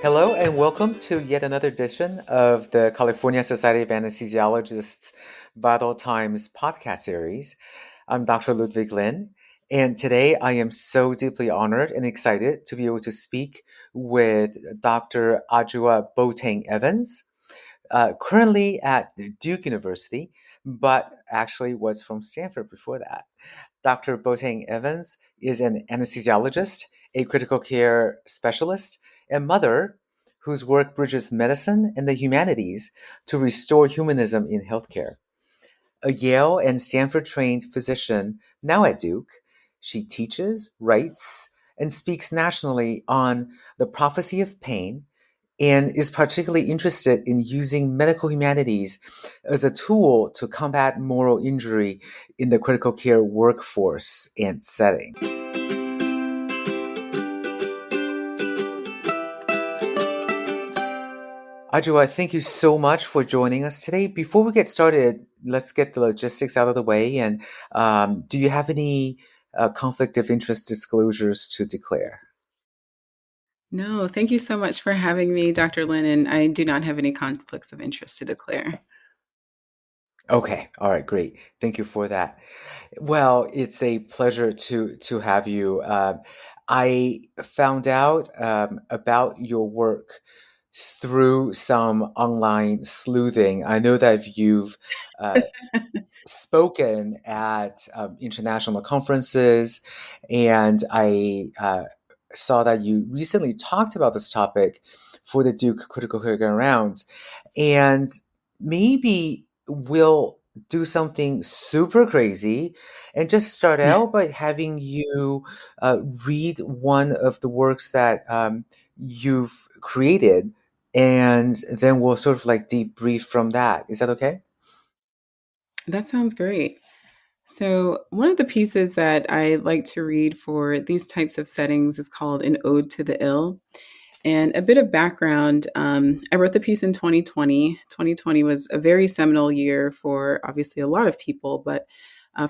Hello and welcome to yet another edition of the California Society of Anesthesiologists Vital Times podcast series. I'm Dr. Ludwig Lin, and today I am so deeply honored and excited to be able to speak with Dr. Adjoa Boateng Evans, currently at Duke University, but actually was from Stanford before that. Dr. Boateng Evans is an anesthesiologist, a critical care specialist, and mother whose work bridges medicine and the humanities to restore humanism in healthcare. A Yale and Stanford trained physician now at Duke, she teaches, writes, and speaks nationally on the prophecy of pain and is particularly interested in using medical humanities as a tool to combat moral injury in the critical care workforce and setting. Adjoa, thank you so much for joining us today. Before we get started, let's get the logistics out of the way. And do you have any conflict of interest disclosures to declare? No, thank you so much for having me, Dr. Lin, and I do not have any conflicts of interest to declare. Okay, all right, great. Thank you for that. Well, it's a pleasure to have you. I found out about your work through some online sleuthing. I know that you've uh, spoken at international conferences, and I saw that you recently talked about this topic for the Duke Critical Care Rounds, and maybe we'll do something super crazy and just start out by having you read one of the works that you've created, and then we'll sort of like debrief from that. Is that okay? That sounds great. So, one of the pieces that I like to read for these types of settings is called An Ode to the Ill. And a bit of background, I wrote the piece in 2020. 2020 was a very seminal year for obviously a lot of people, but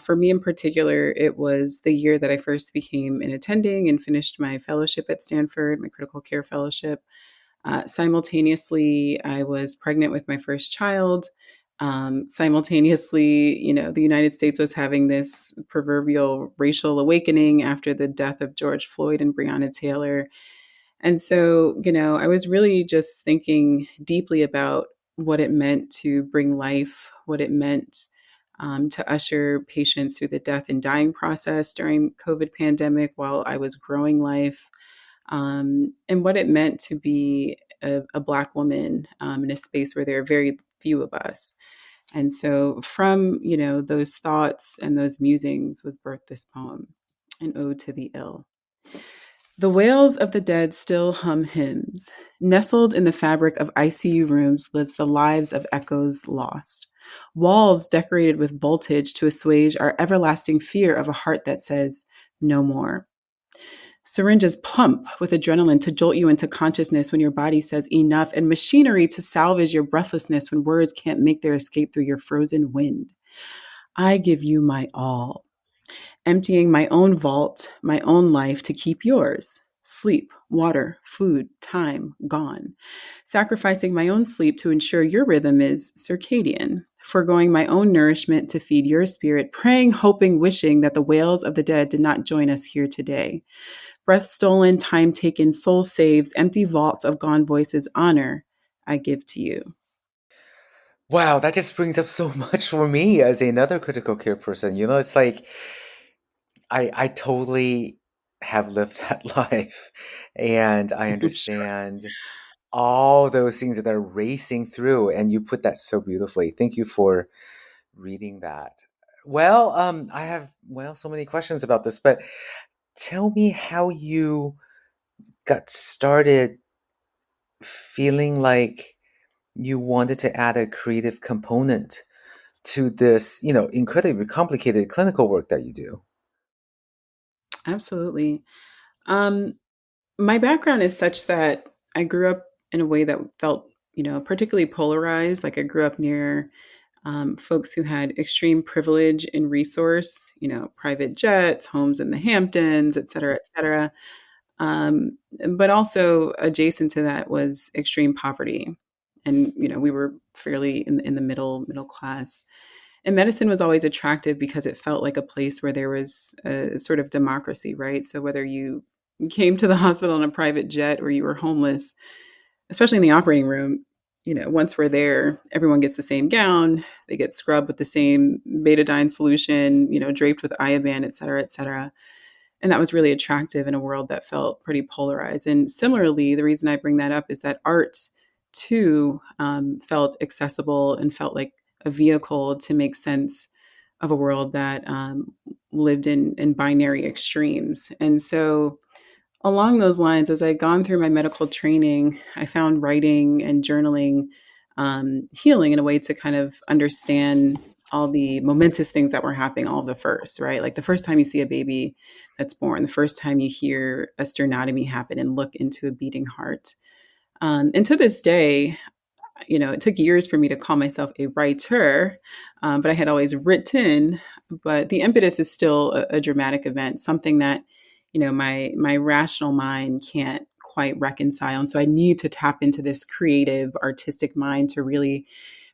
for me in particular, it was the year that I first became an attending and finished my fellowship at Stanford, my critical care fellowship. Simultaneously, I was pregnant with my first child. Simultaneously, the United States was having this proverbial racial awakening after the death of George Floyd and Breonna Taylor. And so, I was really just thinking deeply about what it meant to bring life, what it meant to usher patients through the death and dying process during COVID pandemic while I was growing life, and what it meant to be a Black woman in a space where there are very few of us. And so from, those thoughts and those musings was birthed this poem, An Ode to the Ill. The wails of the dead still hum hymns. Nestled in the fabric of ICU rooms lives the lives of echoes lost. Walls decorated with voltage to assuage our everlasting fear of a heart that says, no more. Syringes pump with adrenaline to jolt you into consciousness when your body says enough, and machinery to salvage your breathlessness when words can't make their escape through your frozen wind. I give you my all, emptying my own vault, my own life to keep yours. Sleep, water, food, time gone. Sacrificing my own sleep to ensure your rhythm is circadian. Foregoing my own nourishment to feed your spirit, praying, hoping, wishing that the wails of the dead did not join us here today. Breath stolen, time taken, soul saves, empty vaults of gone voices, honor I give to you. Wow, that just brings up so much for me as another critical care person. It's like I totally have lived that life, and I I'm sure. understand all those things that are racing through, and you put that so beautifully. Thank you for reading that. Well, I have so many questions about this, but tell me how you got started feeling like you wanted to add a creative component to this, incredibly complicated clinical work that you do. Absolutely. Um, my background is such that I grew up in a way that felt, particularly polarized. Like I grew up near folks who had extreme privilege and resource, private jets, homes in the Hamptons, et cetera, et cetera. But also adjacent to that was extreme poverty. And, we were fairly in the middle class. And medicine was always attractive because it felt like a place where there was a sort of democracy, right? So whether you came to the hospital in a private jet or you were homeless, especially in the operating room, once we're there, everyone gets the same gown, they get scrubbed with the same betadine solution, draped with Ioban, et cetera, et cetera. And that was really attractive in a world that felt pretty polarized. And similarly, the reason I bring that up is that art too felt accessible and felt like a vehicle to make sense of a world that lived in binary extremes. And so, along those lines, as I'd gone through my medical training, I found writing and journaling healing in a way to kind of understand all the momentous things that were happening, all of the first, right? Like the first time you see a baby that's born, the first time you hear a sternotomy happen and look into a beating heart. And to this day, it took years for me to call myself a writer, but I had always written. But the impetus is still a dramatic event, something that my rational mind can't quite reconcile, and so I need to tap into this creative, artistic mind to really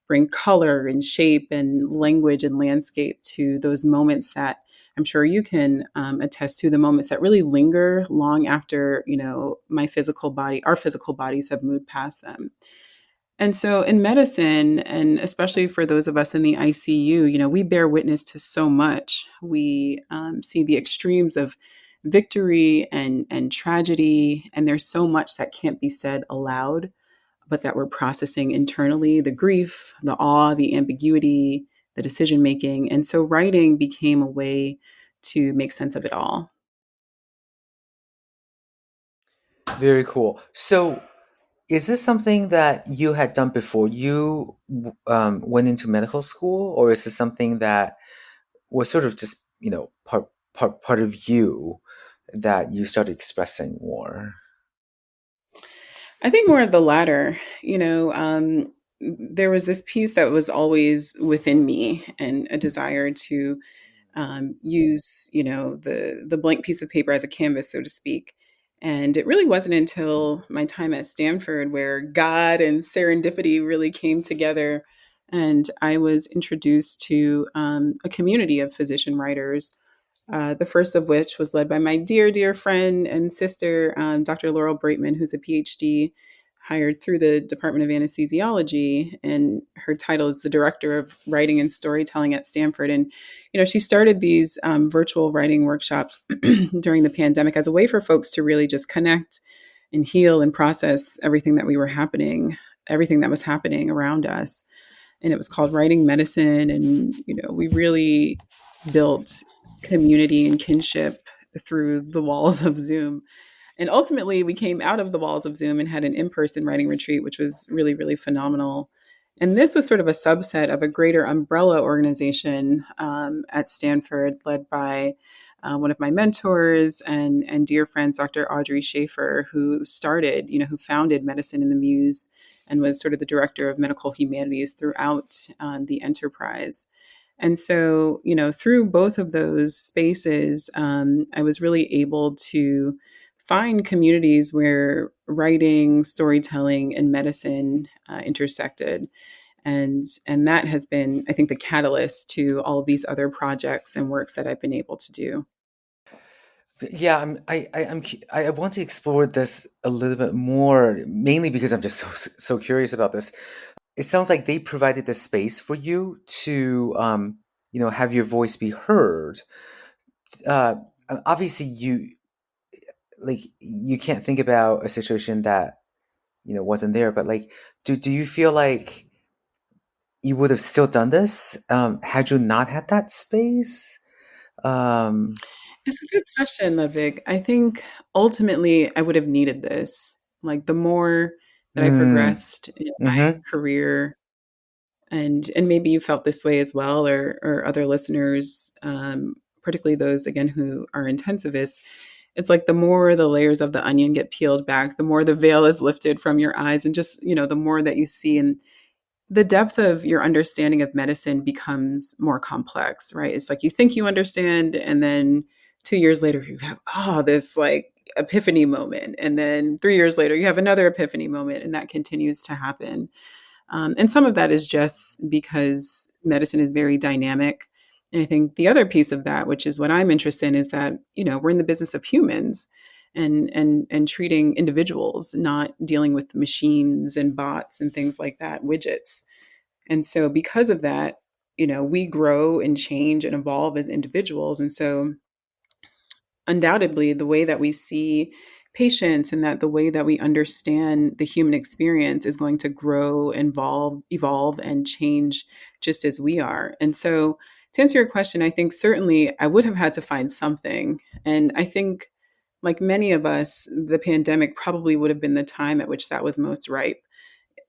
bring color and shape and language and landscape to those moments that I'm sure you can attest to, the moments that really linger long after my physical body, our physical bodies have moved past them. And so in medicine, and especially for those of us in the ICU, we bear witness to so much. We see the extremes of victory and tragedy, and there's so much that can't be said aloud, but that we're processing internally: the grief, the awe, the ambiguity, the decision making. And so writing became a way to make sense of it all. Very cool. So, is this something that you had done before you went into medical school, or is this something that was sort of just part of you that you started expressing more? I think more of the latter. There was this piece that was always within me, and a desire to use the blank piece of paper as a canvas, so to speak. And it really wasn't until my time at Stanford where God and serendipity really came together, and I was introduced to a community of physician writers. The first of which was led by my dear, dear friend and sister, Dr. Laurel Braitman, who's a PhD hired through the Department of Anesthesiology. And her title is the Director of Writing and Storytelling at Stanford. And, she started these virtual writing workshops during the pandemic as a way for folks to really just connect and heal and process everything that was happening around us. And it was called Writing Medicine. And, we really built community and kinship through the walls of Zoom. And ultimately, we came out of the walls of Zoom and had an in person writing retreat, which was really, really phenomenal. And this was sort of a subset of a greater umbrella organization at Stanford, led by one of my mentors and dear friends, Dr. Audrey Schaefer, who founded Medicine in the Muse and was sort of the director of medical humanities throughout the enterprise. And so, through both of those spaces, I was really able to find communities where writing, storytelling, and medicine intersected. And that has been, I think, the catalyst to all of these other projects and works that I've been able to do. Yeah, I want to explore this a little bit more, mainly because I'm just so curious about this. It sounds like they provided the space for you to have your voice be heard. Uh, Obviously, you can't think about a situation that wasn't there, but like, do you feel like you would have still done this had you not had that space? Um, It's a good question, Ludwig. I think ultimately I would have needed this. Like the more that I mm, progressed in my mm-hmm. career, and maybe you felt this way as well, or other listeners, particularly those again who are intensivists. It's like the more the layers of the onion get peeled back, the more the veil is lifted from your eyes, and just the more that you see, and the depth of your understanding of medicine becomes more complex, right? It's like you think you understand, and then 2 years later you have this like epiphany moment. And then 3 years later, you have another epiphany moment, and that continues to happen. And some of that is just because medicine is very dynamic. And I think the other piece of that, which is what I'm interested in, is that, we're in the business of humans and treating individuals, not dealing with machines and bots and things like that, widgets. And so because of that, we grow and change and evolve as individuals. And so undoubtedly the way that we see patients and that the way that we understand the human experience is going to grow, evolve and change just as we are. And so to answer your question, I think certainly I would have had to find something. And I think, like many of us, the pandemic probably would have been the time at which that was most ripe.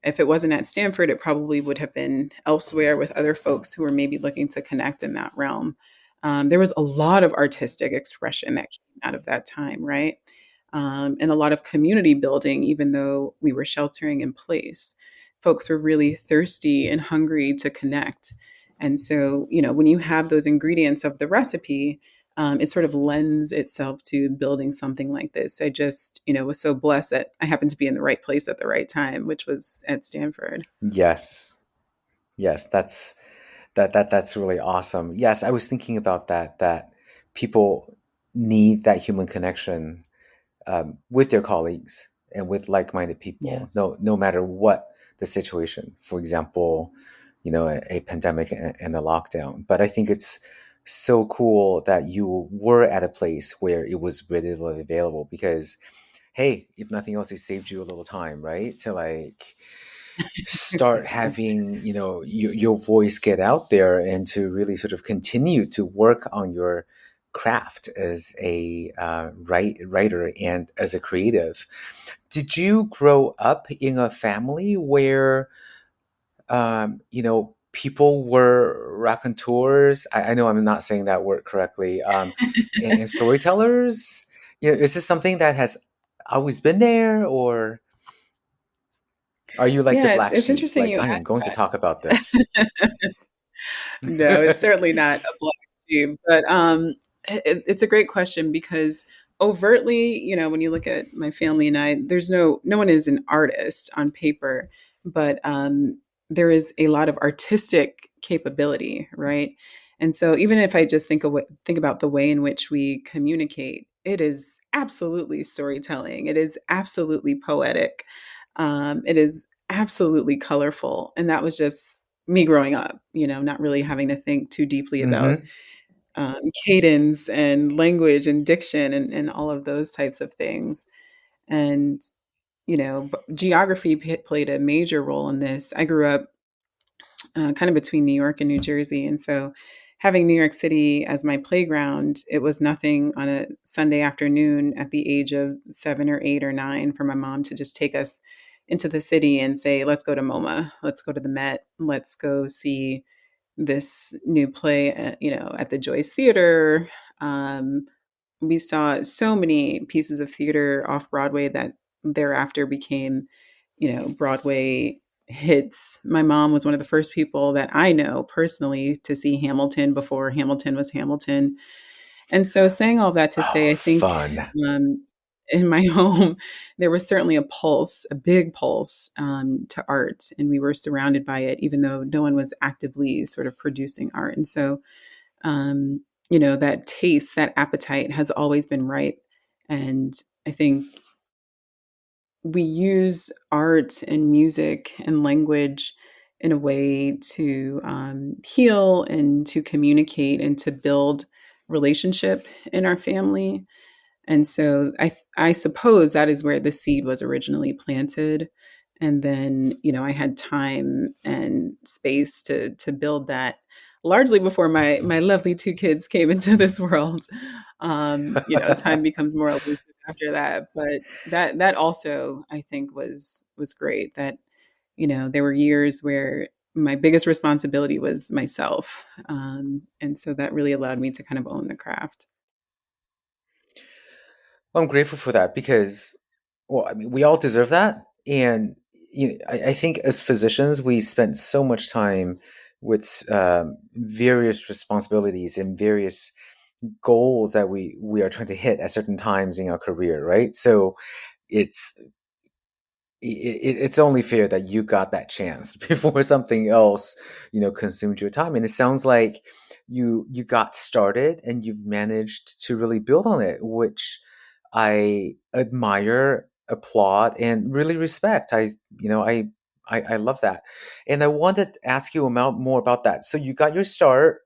If it wasn't at Stanford, it probably would have been elsewhere with other folks who were maybe looking to connect in that realm. There was a lot of artistic expression that came out of that time, right? And a lot of community building, even though we were sheltering in place. Folks were really thirsty and hungry to connect. And so, when you have those ingredients of the recipe, it sort of lends itself to building something like this. I just, was so blessed that I happened to be in the right place at the right time, which was at Stanford. Yes. Yes, that's really awesome. Yes, I was thinking about that people need that human connection with their colleagues and with like-minded people, Yes. no matter what the situation. For example, a pandemic and a lockdown. But I think it's so cool that you were at a place where it was readily available because, hey, if nothing else, it saved you a little time, right? To like start Exactly. having your voice get out there and to really sort of continue to work on your craft as a writer and as a creative. Did you grow up in a family where people were raconteurs? I know I'm not saying that word correctly. And storytellers. Is this something that has always been there, or are you like the Yeah, black it's sheep? interesting Like, you I am going to asked talk about this. that. No, it's certainly not a black sheep, but it's a great question because overtly, when you look at my family and I, there's no one is an artist on paper, but there is a lot of artistic capability, right? And so even if I just think about the way in which we communicate, it is absolutely storytelling. It is absolutely poetic. It is absolutely colorful. And that was just me growing up, not really having to think too deeply about Hmm. cadence and language and diction and all of those types of things. And, geography played a major role in this. I grew up kind of between New York and New Jersey. And so having New York City as my playground, it was nothing on a Sunday afternoon at the age of 7 or 8 or 9 for my mom to just take us into the city and say, let's go to MoMA, let's go to the Met, let's go see this new play at the Joyce Theater. Um, we saw so many pieces of theater off Broadway that thereafter became, Broadway hits. My mom was one of the first people that I know personally to see Hamilton before Hamilton was Hamilton. And so, saying all that to say, Oh, I think fun. um, in my home, there was certainly a pulse, a big pulse to art, and we were surrounded by it, even though no one was actively sort of producing art. And so, that taste, that appetite has always been ripe. And I think we use art and music and language in a way to heal and to communicate and to build relationship in our family. And so I suppose that is where the seed was originally planted. And then, I had time and space to build that largely before my lovely two kids came into this world. Time becomes more elusive after that. But that also I think was great. That, there were years where my biggest responsibility was myself. And so that really allowed me to kind of own the craft. I'm grateful for that because, well, I mean, we all deserve that. And I think as physicians, we spend so much time with various responsibilities and various goals that we are trying to hit at certain times in our career, right? So it's it's only fair that you got that chance before something else, consumed your time. And it sounds like you got started and you've managed to really build on it, which I admire, applaud, and really respect. I love that. And I wanted to ask you about more about that. So you got your start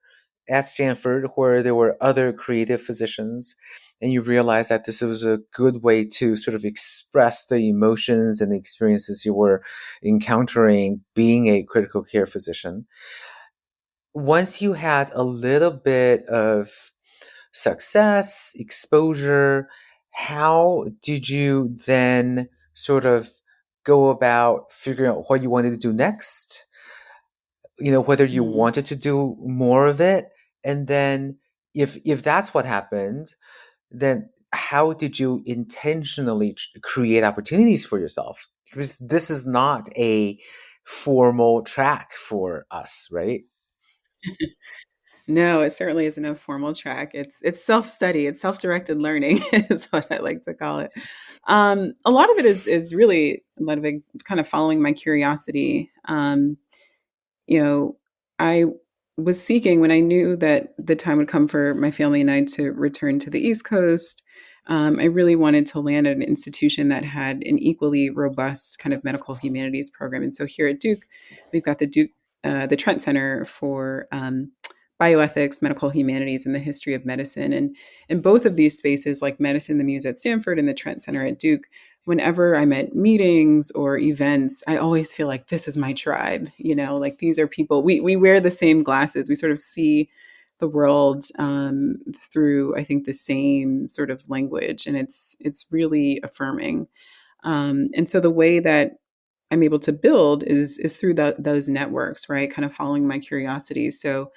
at Stanford, where there were other creative physicians, and you realized that this was a good way to sort of express the emotions and the experiences you were encountering being a critical care physician. Once you had a little bit of success, exposure, how did you then sort of go about figuring out what you wanted to do next? Whether you Mhm. wanted to do more of it, and then if that's what happened, then how did you intentionally create opportunities for yourself? Because this is not a formal track for us, right? No, it certainly isn't a formal track. It's self-study, it's self-directed learning is what I like to call it. A lot of it is really a lot of it kind of following my curiosity. You know, I was seeking when I knew that the time would come for my family and I to return to the East Coast. I really wanted to land at an institution that had an equally robust kind of medical humanities program. And so here at Duke, we've got the Trent Center for bioethics, medical humanities, and the history of medicine. And in both of these spaces, like Medicine the Muse at Stanford and the Trent Center at Duke, whenever I'm at meetings or events, I always feel like this is my tribe. Like these are people, we wear the same glasses. We sort of see the world through, I think, the same sort of language, and it's really affirming. And so the way that I'm able to build is through those networks, right? Kind of following my curiosity. So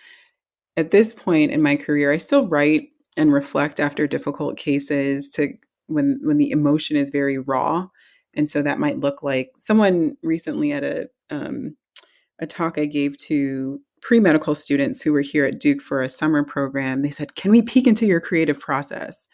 at this point in my career, I still write and reflect after difficult cases to when the emotion is very raw. And so that might look like someone recently at a talk I gave to pre-medical students who were here at Duke for a summer program. They said, "Can we peek into your creative process?"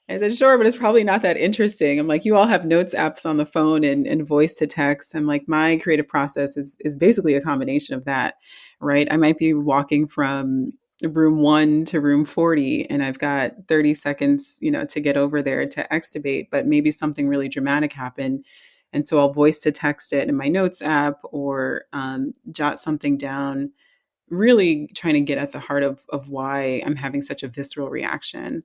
I said, sure, but it's probably not that interesting. I'm like, you all have notes apps on the phone and voice to text. I'm like, my creative process is basically a combination of that, right? I might be walking from room 1 to room 40 and I've got 30 seconds, to get over there to extubate, but maybe something really dramatic happened. And so I'll voice to text it in my notes app or jot something down, really trying to get at the heart of why I'm having such a visceral reaction.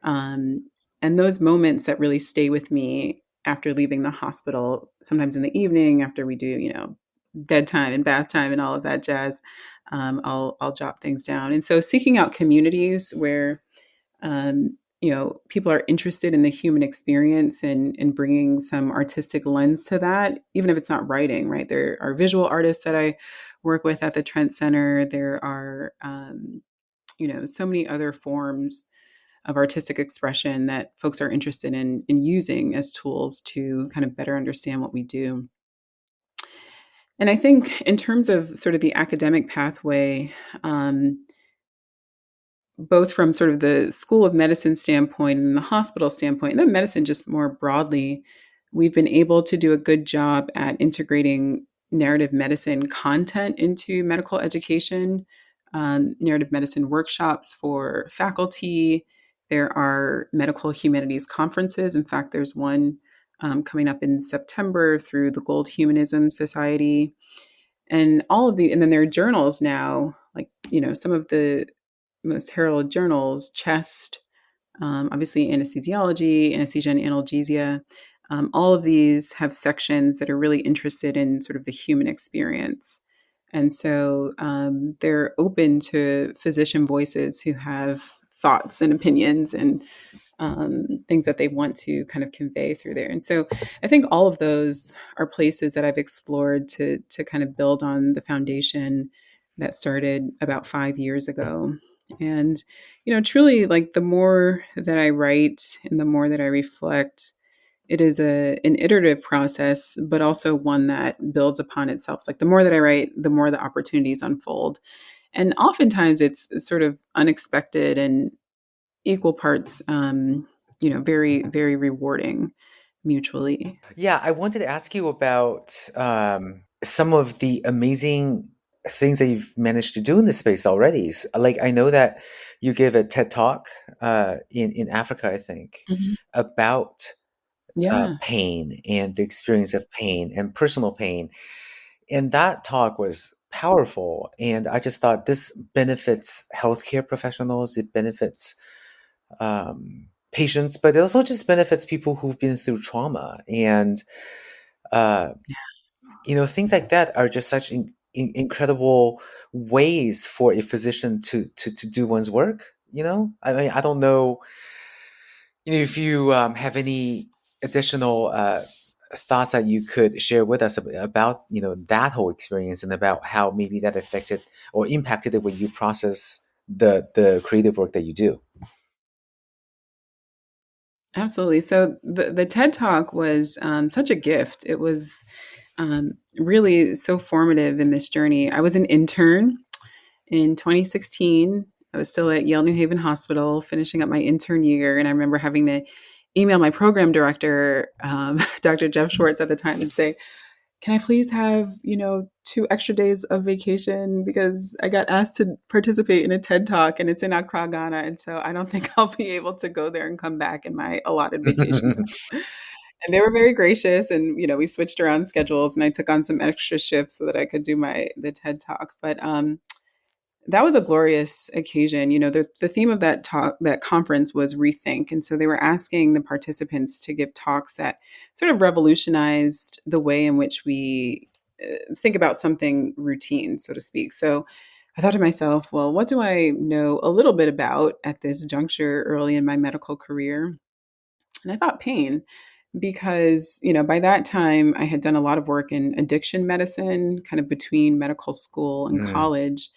um, and those moments that really stay with me after leaving the hospital, sometimes in the evening after we do, bedtime and bath time and all of that jazz, I'll jot things down. And so seeking out communities where people are interested in the human experience and bringing some artistic lens to that, even if it's not writing, right? There are visual artists that I work with at the Trent Center. There are, so many other forms of artistic expression that folks are interested in using as tools to kind of better understand what we do. And I think in terms of sort of the academic pathway, both from sort of the School of Medicine standpoint and the hospital standpoint, and then medicine just more broadly, we've been able to do a good job at integrating narrative medicine content into medical education, narrative medicine workshops for faculty. There are medical humanities conferences. In fact, there's one coming up in September through the Gold Humanism Society. And all of the, and then there are journals now, like, some of the most heralded journals, Chest, obviously anesthesiology, anesthesia and analgesia. All of these have sections that are really interested in sort of the human experience. And so they're open to physician voices who have thoughts and opinions and things that they want to kind of convey through there. And so I think all of those are places that I've explored to kind of build on the foundation that started about 5 years ago. And, truly, like the more that I write and the more that I reflect, it is an iterative process, but also one that builds upon itself. It's like the more that I write, the more the opportunities unfold. And oftentimes it's sort of unexpected and equal parts, very, very rewarding mutually. Yeah, I wanted to ask you about some of the amazing things that you've managed to do in this space already. Like, I know that you gave a TED talk in Africa, I think, Mhm. about Yeah, pain and the experience of pain and personal pain. And that talk was powerful. And I just thought this benefits healthcare professionals, it benefits patients, but it also just benefits people who've been through trauma. And uh, things like that are just such incredible ways for a physician to do one's work. I mean, I don't know, if you have any additional thoughts that you could share with us about that whole experience and about how maybe that affected or impacted the way you process the creative work that you do. absolutely. So the TED Talk was such a gift. It was really so formative in this journey. I was an intern in 2016. I was still at Yale New Haven Hospital, finishing up my intern year, and I remember having to email my program director, Dr. Jeff Schwartz at the time, and say, can I please have, 2 extra days of vacation because I got asked to participate in a TED talk and it's in Accra, Ghana. And so I don't think I'll be able to go there and come back in my allotted vacation time. And they were very gracious and, we switched around schedules and I took on some extra shifts so that I could do the TED talk. But that was a glorious occasion. The theme of that conference was rethink. And so they were asking the participants to give talks that sort of revolutionized the way in which we think about something routine, so to speak. So I thought to myself, well, what do I know a little bit about at this juncture early in my medical career? And I thought pain, because, by that time I had done a lot of work in addiction medicine, kind of between medical school and Mm. college.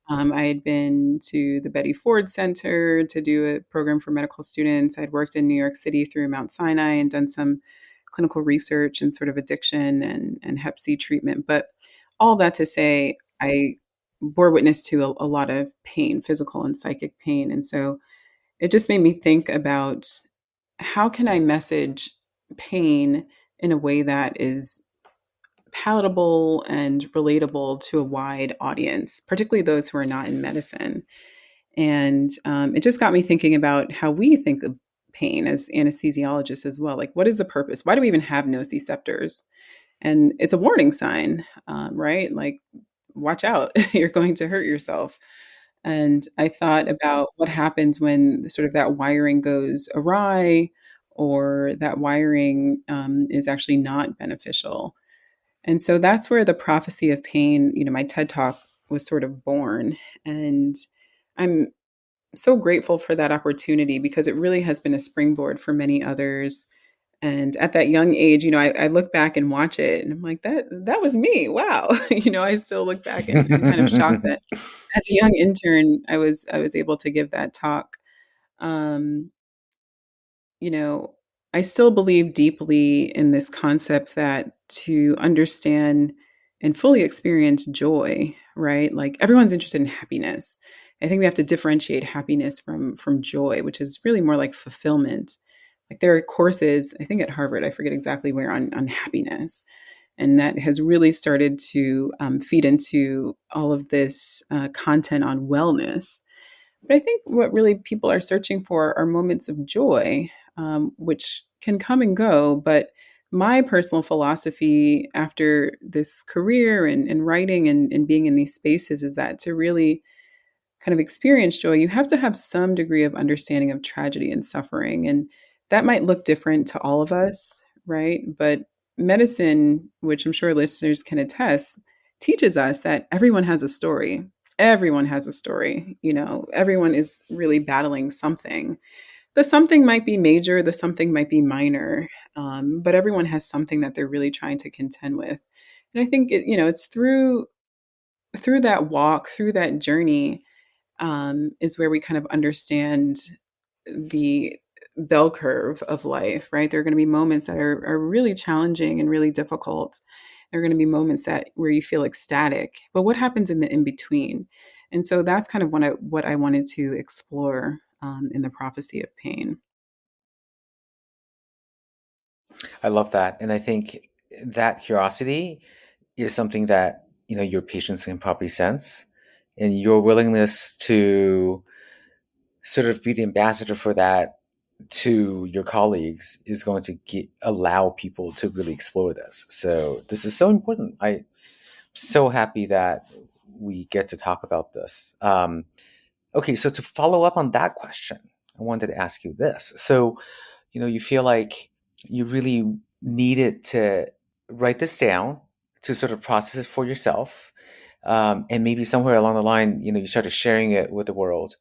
I had been to the Betty Ford Center to do a program for medical students. I'd worked in New York City through Mount Sinai and done some clinical research and sort of addiction and Hep C treatment. But all that to say, I bore witness to a lot of pain, physical and psychic pain. And so it just made me think about how can I message pain in a way that is palatable and relatable to a wide audience, particularly those who are not in medicine. And it just got me thinking about how we think of pain as anesthesiologists as well. Like, what is the purpose? Why do we even have nociceptors? And it's a warning sign, right? Like, watch out, you're going to hurt yourself. And I thought about what happens when sort of that wiring goes awry or that wiring is actually not beneficial. And so that's where the prophecy of pain, my TED talk was sort of born. And I'm so grateful for that opportunity because it really has been a springboard for many others. And at that young age, I look back and watch it and I'm like, that was me. Wow. I still look back and I'm kind of shocked that as a young intern, I was able to give that talk. Um, you know, I still believe deeply in this concept that to understand and fully experience joy, right? Like everyone's interested in happiness. I think we have to differentiate happiness from joy, which is really more like fulfillment. Like there are courses, I think at Harvard, I forget exactly where, on happiness, and that has really started to feed into all of this content on wellness. But I think what really people are searching for are moments of joy, which can come and go. But my personal philosophy after this career and writing and being in these spaces is that to really kind of experience joy, you have to have some degree of understanding of tragedy and suffering. And that might look different to all of us, right? But medicine, which I'm sure listeners can attest, teaches us that everyone has a story. Everyone has a story. Everyone is really battling something. The something might be major, the something might be minor, but everyone has something that they're really trying to contend with. And I think it's through that walk, through that journey, is where we kind of understand the bell curve of life, right? There are going to be moments that are really challenging and really difficult. There are going to be moments where you feel ecstatic, but what happens in the in between? And so that's kind of what I wanted to explore in the prophecy of pain. I love that. And I think that curiosity is something that, your patients can probably sense. And your willingness to sort of be the ambassador for that to your colleagues is going to allow people to really explore this. So this is so important. I'm so happy that we get to talk about this. Okay, so to follow up on that question, I wanted to ask you this. So, you feel like you really needed to write this down to sort of process it for yourself. And maybe somewhere along the line, you started sharing it with the world.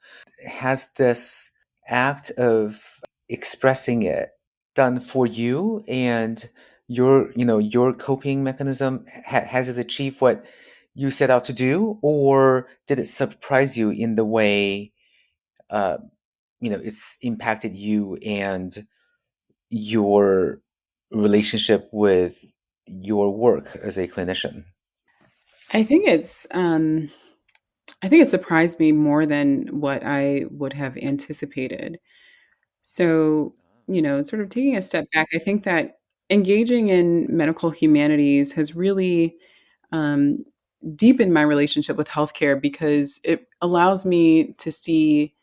Has this act of expressing it done for you and your coping mechanism, has it achieved what you set out to do, or did it surprise you in the way uh, it's impacted you and your relationship with your work as a clinician? I think it's I think it surprised me more than what I would have anticipated. So, sort of taking a step back, I think that engaging in medical humanities has really um, deepened my relationship with healthcare because it allows me to see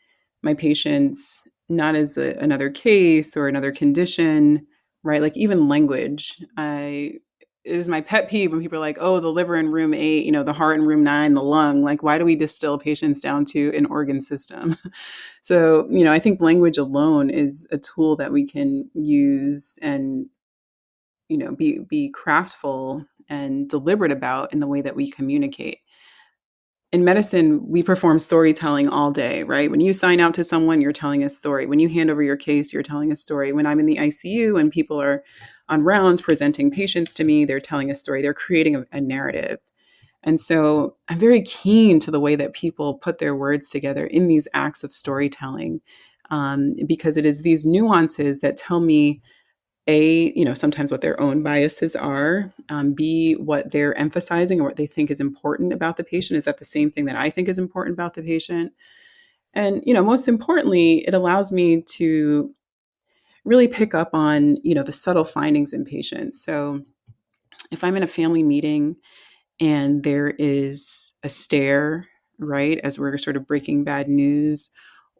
my patients not as another case or another condition, right? Like even language. It is my pet peeve when people are like, "Oh, the liver in room 8, the heart in room 9, the lung." Like, why do we distill patients down to an organ system? So, I think language alone is a tool that we can use and, be craftful and deliberate about in the way that we communicate. In medicine, we perform storytelling all day, right? When you sign out to someone, you're telling a story. When you hand over your case, you're telling a story. When I'm in the ICU and people are on rounds presenting patients to me, they're telling a story. They're creating a narrative. And so I'm very keen to the way that people put their words together in these acts of storytelling, because it is these nuances that tell me a, sometimes what their own biases are, b, what they're emphasizing or what they think is important about the patient. Is that the same thing that I think is important about the patient? And, most importantly, it allows me to really pick up on, the subtle findings in patients. So if I'm in a family meeting and there is a stare, right, as we're sort of breaking bad news,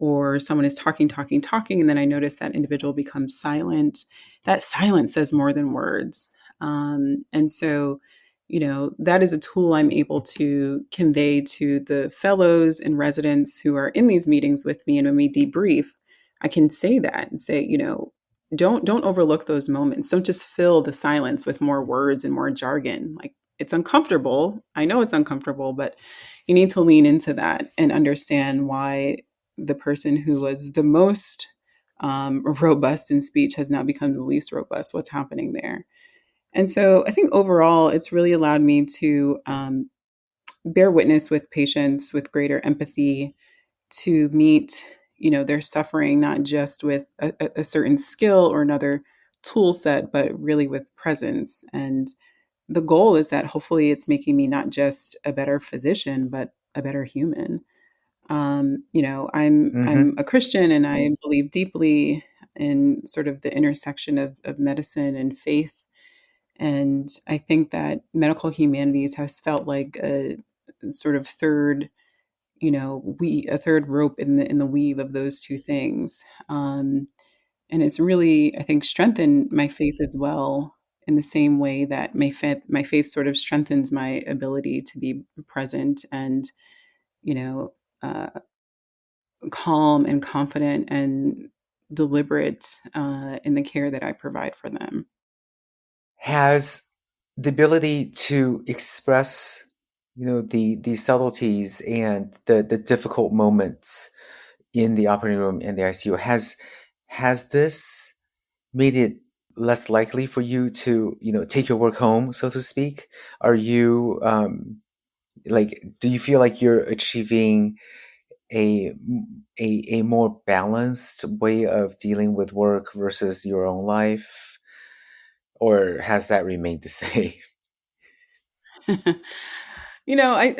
or someone is talking, talking, talking, and then I notice that individual becomes silent. That silence says more than words. And so, that is a tool I'm able to convey to the fellows and residents who are in these meetings with me. And when we debrief, I can say that and say, don't overlook those moments. Don't just fill the silence with more words and more jargon. Like, it's uncomfortable. I know it's uncomfortable, but you need to lean into that and understand why the person who was the most robust in speech has now become the least robust. What's happening there? And so I think overall, it's really allowed me to bear witness with patients with greater empathy, to meet, their suffering, not just with a certain skill or another tool set, but really with presence. And the goal is that hopefully it's making me not just a better physician, but a better human. I'm Hmm. a Christian and I believe deeply in sort of the intersection of medicine and faith. And I think that medical humanities has felt like a sort of third, we a third rope in the weave of those two things. And it's really, I think, strengthened my faith as well, in the same way that my faith sort of strengthens my ability to be present and, you know, uh, calm and confident and deliberate in the care that I provide for them. Has the ability to express, the subtleties and the difficult moments in the operating room and the ICU, has this made it less likely for you to, take your work home, so to speak? Are you like, do you feel like you're achieving a a more balanced way of dealing with work versus your own life, or has that remained the same?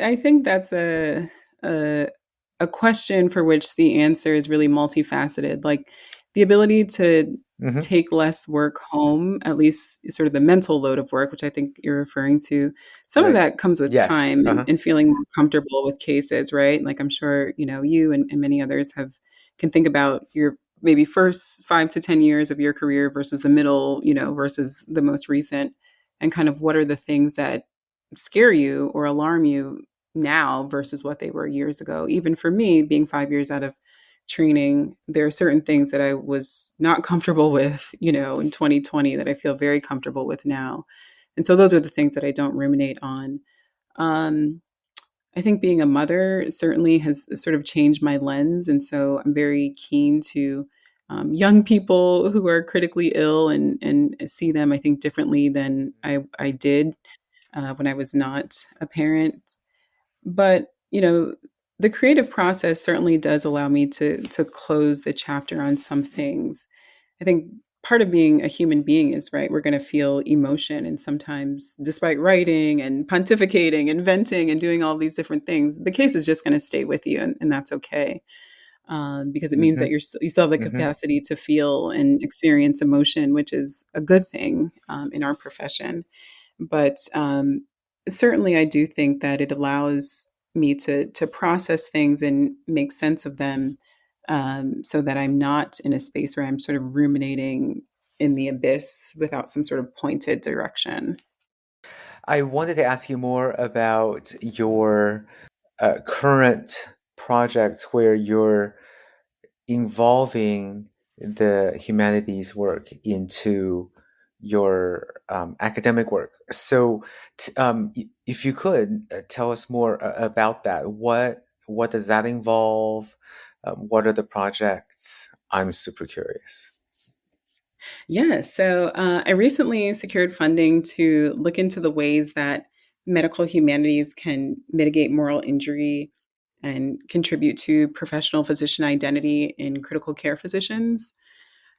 I think that's a a question for which the answer is really multifaceted. Like the ability to Hmm. take less work home, at least sort of the mental load of work, which I think you're referring to. Some of Right. that comes with Yes. time Uh-huh. and feeling more comfortable with cases, right? Like I'm sure, you and many others have can think about your maybe first 5 to 10 years of your career versus the middle, versus the most recent, and kind of what are the things that scare you or alarm you now versus what they were years ago. Even for me, being 5 years out of training, there are certain things that I was not comfortable with, in 2020 that I feel very comfortable with now. And so those are the things that I don't ruminate on. Um, I think being a mother certainly has sort of changed my lens. And so I'm very keen to young people who are critically ill and see them, I think, differently than I did when I was not a parent. But, the creative process certainly does allow me to close the chapter on some things. I think part of being a human being is, right, we're going to feel emotion, and sometimes despite writing and pontificating and venting and doing all these different things, the case is just going to stay with you, and that's okay. Because it means that Hmm. you still have the Hmm. capacity to feel and experience emotion, which is a good thing in our profession. But certainly, I do think that it allows me to process things and make sense of them, so that I'm not in a space where I'm sort of ruminating in the abyss without some sort of pointed direction. I wanted to ask you more about your current projects where you're involving the humanities work into your academic work. So, if you could tell us more about that, what does that involve? What are the projects? I'm super curious. Yeah, so I recently secured funding to look into the ways that medical humanities can mitigate moral injury and contribute to professional physician identity in critical care physicians.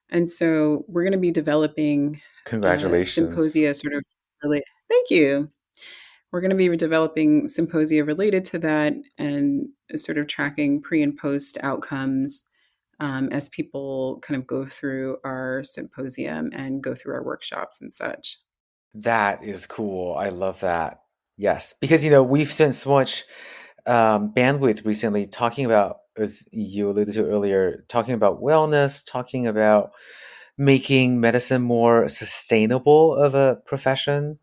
And so we're going to be developing Congratulations. symposia sort of really. Thank you. We're going to be developing symposia related to that and sort of tracking pre and post outcomes as people kind of go through our symposium and go through our workshops and such. That is cool. I love that. Yes, because we've spent so much bandwidth recently talking about, as you alluded to earlier, talking about wellness, talking about making medicine more sustainable of a profession,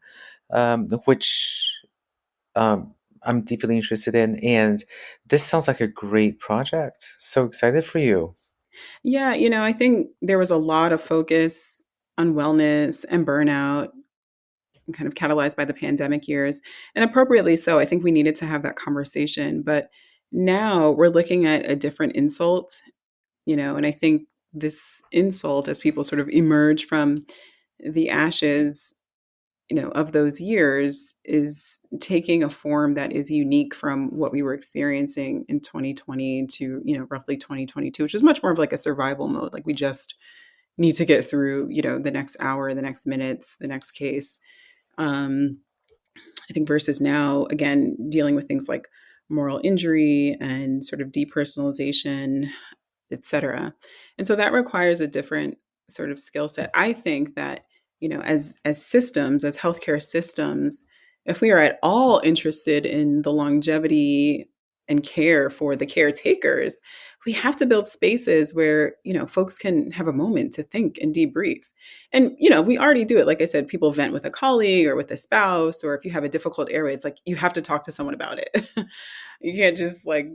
which um, I'm deeply interested in. And this sounds like a great project. So excited for you. Yeah, I think there was a lot of focus on wellness and burnout, kind of catalyzed by the pandemic years, and appropriately so. I think we needed to have that conversation. But now we're looking at a different insult, and I think this insult, as people sort of emerge from the ashes, of those years, is taking a form that is unique from what we were experiencing in 2020 to, roughly 2022, which is much more of like a survival mode. Like we just need to get through, the next hour, the next minutes, the next case. Um, I think versus now, again, dealing with things like moral injury and sort of depersonalization, etc. And so that requires a different sort of skill set. I think that, as systems, as healthcare systems, if we are at all interested in the longevity and care for the caretakers, we have to build spaces where, folks can have a moment to think and debrief. And, we already do it. Like I said, people vent with a colleague or with a spouse, or if you have a difficult airway, it's like you have to talk to someone about it. You can't just like,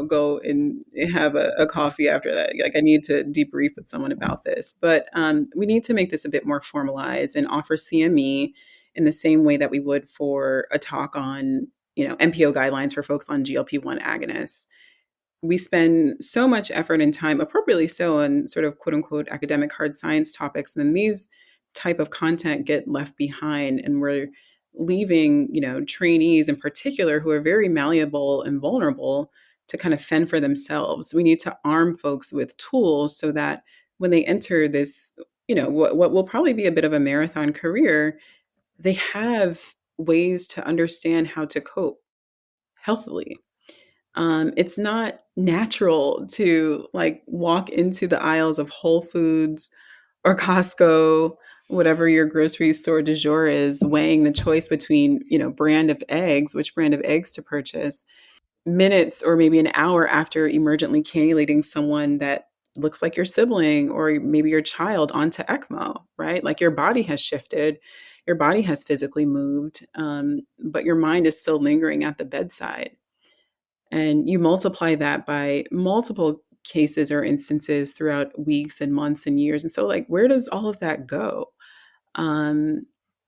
go and have a coffee after that. Like I need to debrief with someone about this. But we need to make this a bit more formalized and offer CME in the same way that we would for a talk on, MPO guidelines for folks on GLP-1 agonists. We spend so much effort and time, appropriately so, on sort of quote unquote academic hard science topics, and then these type of content get left behind, and we're leaving, trainees in particular who are very malleable and vulnerable to kind of fend for themselves. We need to arm folks with tools so that when they enter this, what will probably be a bit of a marathon career, they have ways to understand how to cope healthily. It's not natural to like walk into the aisles of Whole Foods or Costco, whatever your grocery store du jour is, weighing the choice between, brand of eggs, which brand of eggs to purchase, minutes or maybe an hour after emergently cannulating someone that looks like your sibling or maybe your child onto ECMO, right? Like your body has shifted, your body has physically moved, but your mind is still lingering at the bedside. And you multiply that by multiple cases or instances throughout weeks and months and years. And so, like, where does all of that go? Um,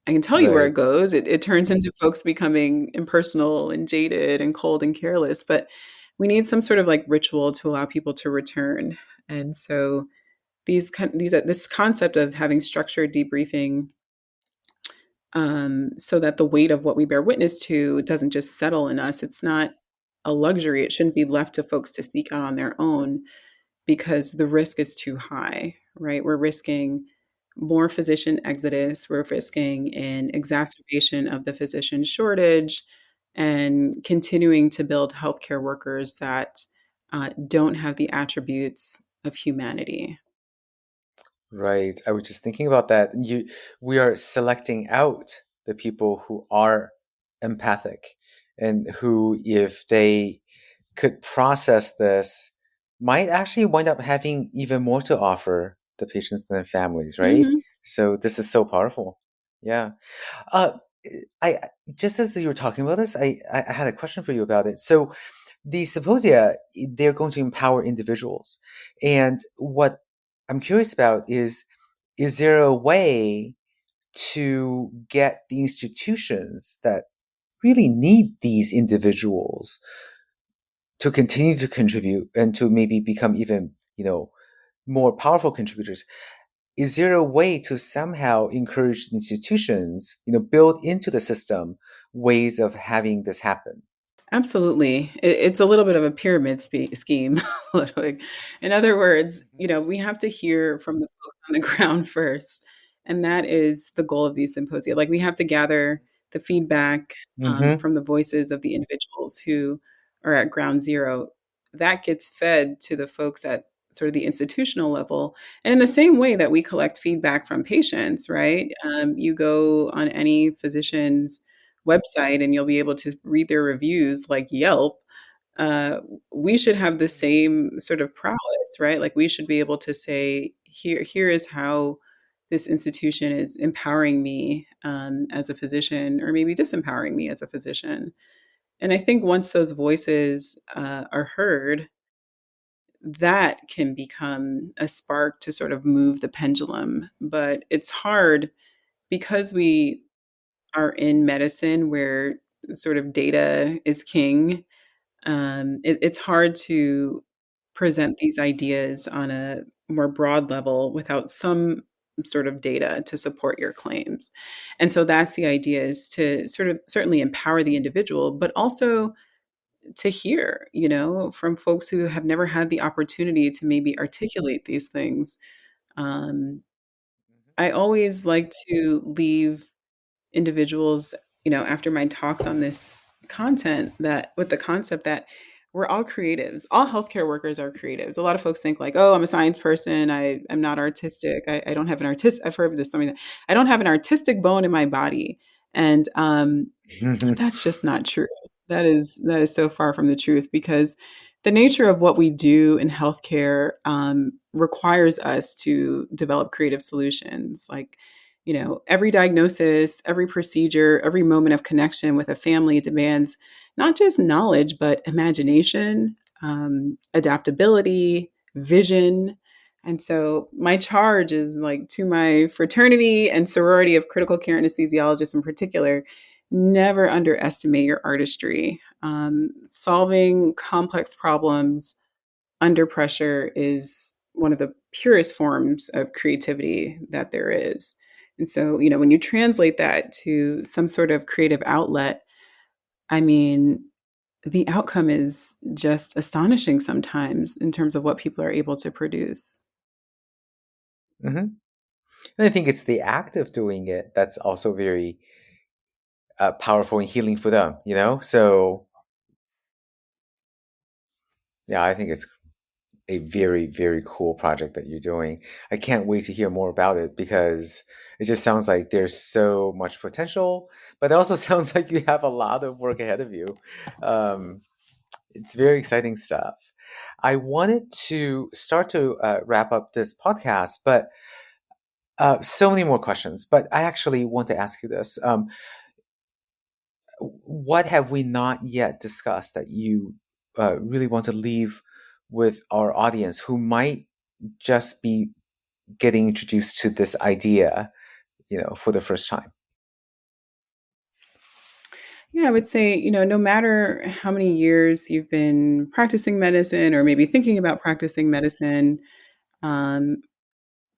I can tell you where Right. it goes. It turns into folks becoming impersonal and jaded and cold and careless. But we need some sort of like ritual to allow people to return. And so this concept of having structured debriefing, so that the weight of what we bear witness to doesn't just settle in us. It's not a luxury. It shouldn't be left to folks to seek out on their own because the risk is too high, right? We're risking more physician exodus, we're risking an exacerbation of the physician shortage, and continuing to build healthcare workers that don't have the attributes of humanity. Right. I was just thinking about that. We are selecting out the people who are empathic and who, if they could process this, might actually wind up having even more to offer the patients and their families, right? Mhm. So this is so powerful. Yeah. Uh, I just as you were talking about this, I had a question for you about it. So the symposia, they're going to empower individuals, and what I'm curious about is there a way to get the institutions that really need these individuals to continue to contribute and to maybe become even, more powerful contributors? Is there a way to somehow encourage institutions, build into the system ways of having this happen? Absolutely. It's a little bit of a pyramid scheme. Ludwig. In other words, we have to hear from the folks on the ground first. And that is the goal of these symposia. Like, we have to gather the feedback Mm-hmm. from the voices of the individuals who are at ground zero. That gets fed to the folks at sort of the institutional level. And in the same way that we collect feedback from patients, right? You go on any physician's website and you'll be able to read their reviews like Yelp. uh, we should have the same sort of prowess, right? Like, we should be able to say, here is how this institution is empowering me as a physician, or maybe disempowering me as a physician. And I think once those voices are heard, that can become a spark to sort of move the pendulum. But it's hard because we are in medicine where sort of data is king. It's hard to present these ideas on a more broad level without some sort of data to support your claims. And so that's the idea, is to sort of certainly empower the individual, but also to hear, from folks who have never had the opportunity to maybe articulate these things. Um, I always like to leave individuals, after my talks on this content, that with the concept that we're all creatives. All healthcare workers are creatives. A lot of folks think like, oh, I'm a science person. I am not artistic. I don't have an artist. I've heard this something that I don't have an artistic bone in my body. And that's just not true. That is so far from the truth, because the nature of what we do in healthcare requires us to develop creative solutions. Like, every diagnosis, every procedure, every moment of connection with a family demands not just knowledge, but imagination, adaptability, vision. And so my charge is like to my fraternity and sorority of critical care anesthesiologists in particular: never underestimate your artistry. Solving complex problems under pressure is one of the purest forms of creativity that there is. And so, when you translate that to some sort of creative outlet, I mean, the outcome is just astonishing sometimes in terms of what people are able to produce. Hmm. And I think it's the act of doing it that's also very powerful and healing for them, So Yeah, I think it's a very, very cool project that you're doing. I can't wait to hear more about it because it just sounds like there's so much potential, but it also sounds like you have a lot of work ahead of you. Um, it's very exciting stuff. I wanted to start to wrap up this podcast, but so many more questions. But I actually want to ask you this. What have we not yet discussed that you really want to leave with our audience who might just be getting introduced to this idea, for the first time? Yeah, I would say, no matter how many years you've been practicing medicine or maybe thinking about practicing medicine, um,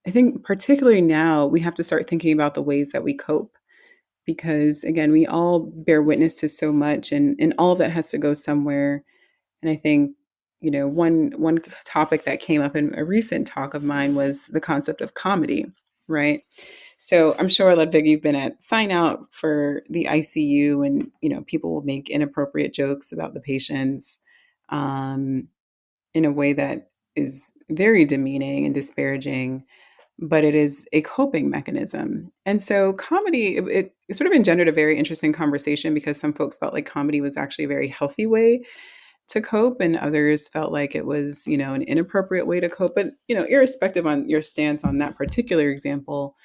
I think particularly now we have to start thinking about the ways that we cope because again, we all bear witness to so much and all of that has to go somewhere. And I think, one topic that came up in a recent talk of mine was the concept of comedy, right? So I'm sure, Ludwig, you've been at sign out for the ICU, and people will make inappropriate jokes about the patients um, in a way that is very demeaning and disparaging. But it is a coping mechanism. And so comedy, it sort of engendered a very interesting conversation because some folks felt like comedy was actually a very healthy way to cope and others felt like it was an inappropriate way to cope, but irrespective on your stance on that particular example,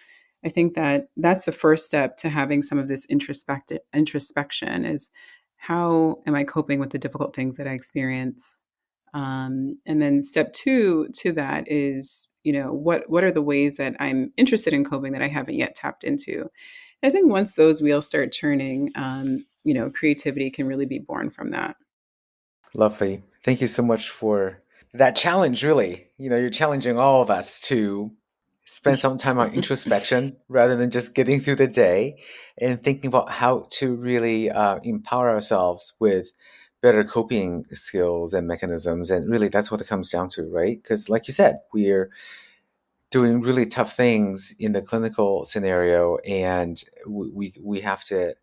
I think that that's the first step to having some of this introspection is how am I coping with the difficult things that I experience. And then step two to that is what are the ways that I'm interested in coping that I haven't yet tapped into. I think once those wheels start turning, creativity can really be born from that. Lovely. Thank you so much for that challenge, really. You're challenging all of us to spend some time on introspection rather than just getting through the day and thinking about how to really empower ourselves with better coping skills and mechanisms. And really, that's what it comes down to, right? Because, like you said, we're doing really tough things in the clinical scenario, and we have to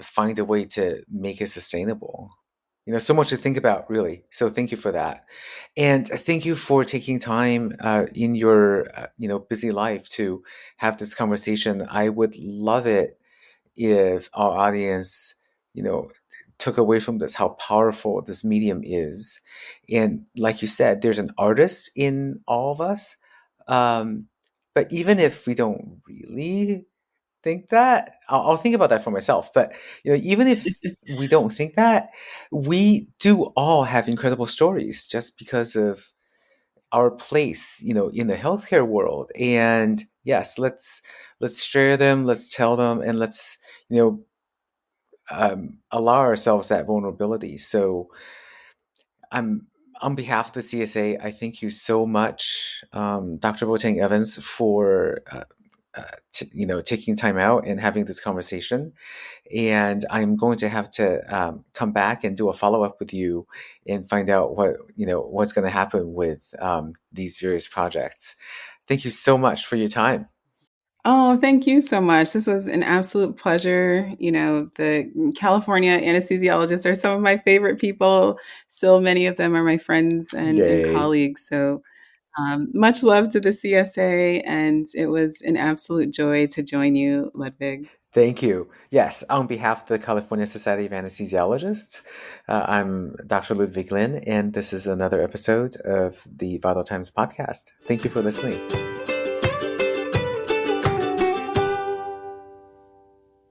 find a way to make it sustainable. So much to think about, really. So thank you for that, and thank you for taking time in your busy life to have this conversation. I would love it if our audience, you know, took away from this how powerful this medium is, and like you said, there's an artist in all of us. Um, but even if we don't really think that, I'll think about that for myself. But even if we don't think that, we do all have incredible stories just because of our place, in the healthcare world. And yes, let's share them, let's tell them, and let's you know allow ourselves that vulnerability. So I'm on behalf of the CSA, I thank you so much, Dr. Boateng Evans, for taking time out and having this conversation. And I'm going to have to come back and do a follow up with you and find out what's going to happen with these various projects. Thank you so much for your time. Oh, thank you so much. This was an absolute pleasure. The California anesthesiologists are some of my favorite people. Still, many of them are my friends and Yay. colleagues. So, much love to the CSA. And it was an absolute joy to join you, Ludwig. Thank you. Yes, on behalf of the California Society of Anesthesiologists, I'm Dr. Ludwig Lin, and this is another episode of the Vital Times podcast. Thank you for listening.